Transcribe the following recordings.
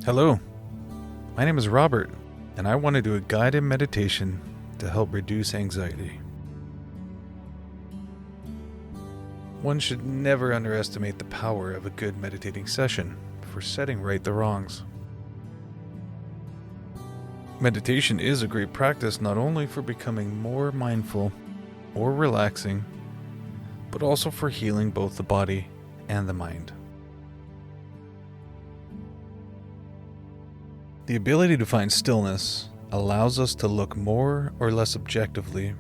Hello, my name is Robert, and I want to do a guided meditation to help reduce anxiety. One should never underestimate the power of a good meditating session for setting right the wrongs. Meditation is a great practice not only for becoming more mindful or relaxing, but also for healing both the body and the mind. The ability to find stillness allows us to look more or less objectively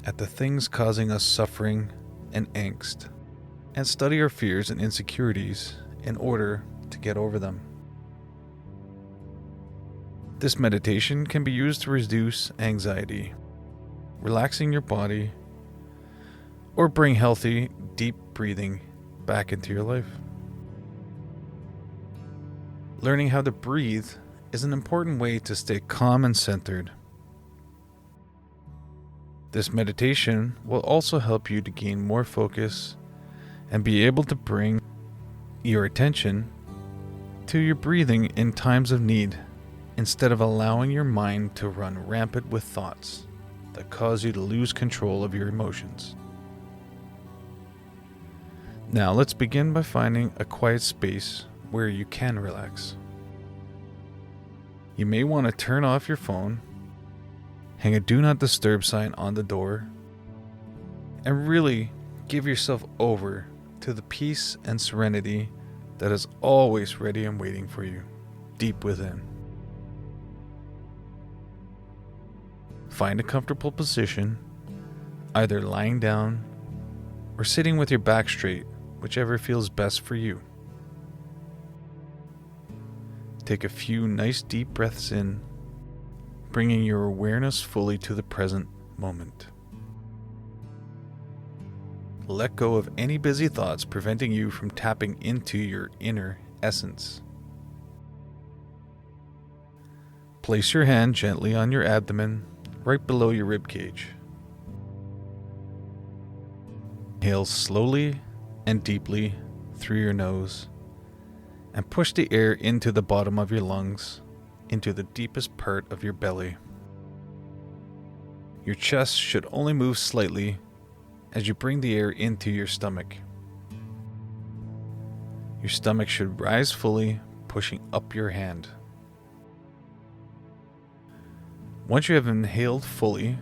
at the things causing us suffering and angst, and study our fears and insecurities in order to get over them. This meditation can be used to reduce anxiety, relaxing your body, or bring healthy, deep breathing back into your life. Learning how to breathe is an important way to stay calm and centered. This meditation will also help you to gain more focus and be able to bring your attention to your breathing in times of need, instead of allowing your mind to run rampant with thoughts that cause you to lose control of your emotions. Now let's begin by finding a quiet space where you can relax. You may want to turn off your phone, hang a do not disturb sign on the door, and really give yourself over to the peace and serenity that is always ready and waiting for you deep within. Find a comfortable position, either lying down or sitting with your back straight, whichever feels best for you. Take a few nice deep breaths in, bringing your awareness fully to the present moment. Let go of any busy thoughts preventing you from tapping into your inner essence. Place your hand gently on your abdomen, right below your rib cage. Inhale slowly and deeply through your nose, and push the air into the bottom of your lungs, into the deepest part of your belly. Your chest should only move slightly as you bring the air into your stomach. Your stomach should rise fully, pushing up your hand. Once you have inhaled fully,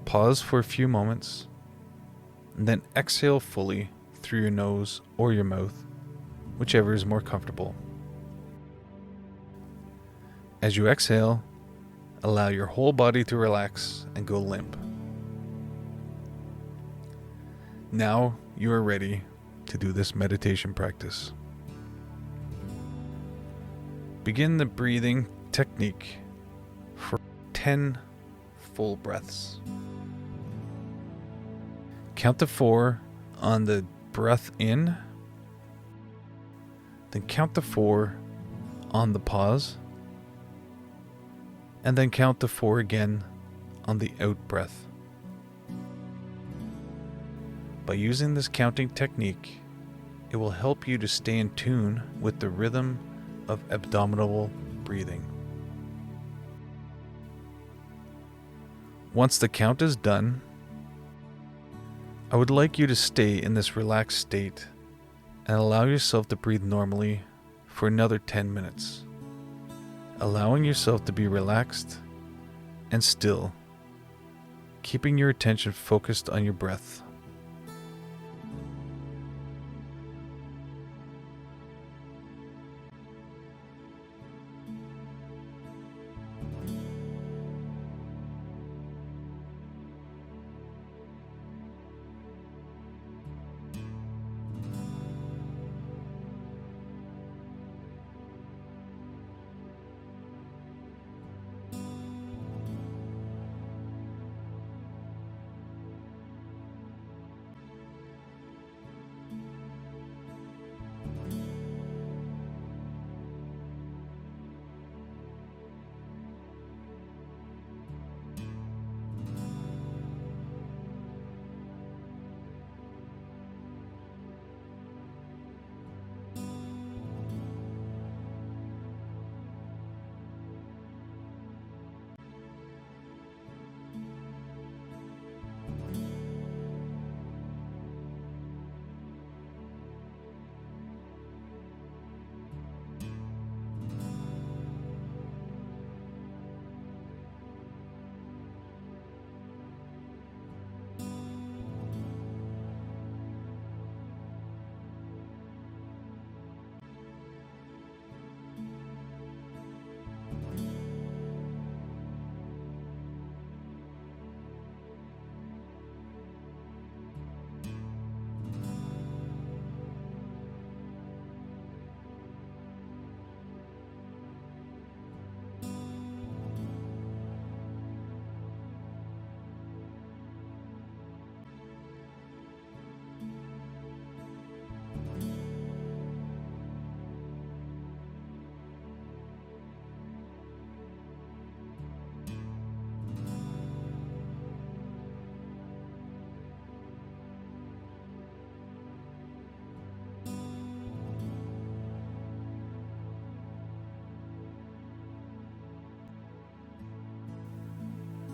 pause for a few moments, and then exhale fully through your nose or your mouth, whichever is more comfortable. As you exhale, allow your whole body to relax and go limp. Now you are ready to do this meditation practice. Begin the breathing technique for 10 full breaths. Count to 4 on the breath in, then count to 4 on the pause, and then count to 4 again on the out breath. By using this counting technique, it will help you to stay in tune with the rhythm of abdominal breathing. Once the count is done, I would like you to stay in this relaxed state and allow yourself to breathe normally for another 10 minutes, allowing yourself to be relaxed and still, keeping your attention focused on your breath.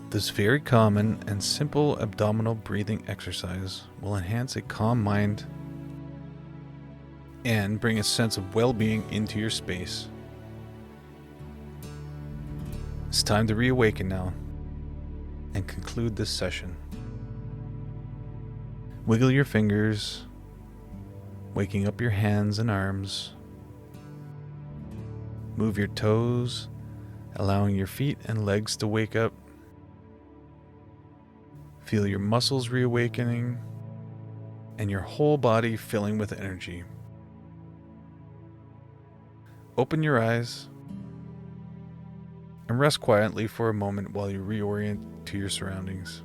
This very common and simple abdominal breathing exercise will enhance a calm mind and bring a sense of well-being into your space. It's time to reawaken now and conclude this session. Wiggle your fingers, waking up your hands and arms. Move your toes, allowing your feet and legs to wake up. Feel your muscles reawakening and your whole body filling with energy. Open your eyes and rest quietly for a moment while you reorient to your surroundings.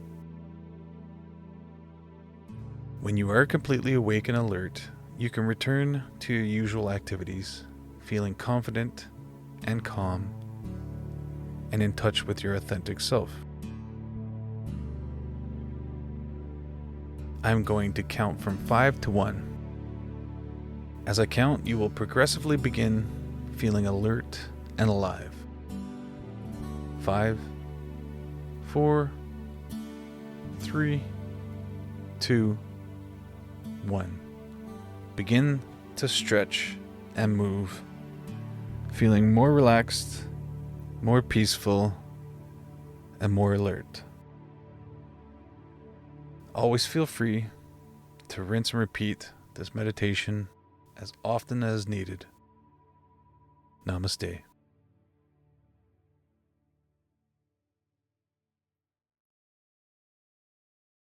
When you are completely awake and alert, you can return to your usual activities, feeling confident and calm and in touch with your authentic self. I'm going to count from 5 to 1. As I count, you will progressively begin feeling alert and alive. 5, 4, 3, 2, 1. Begin to stretch and move, feeling more relaxed, more peaceful, and more alert. Always feel free to rinse and repeat this meditation as often as needed. Namaste.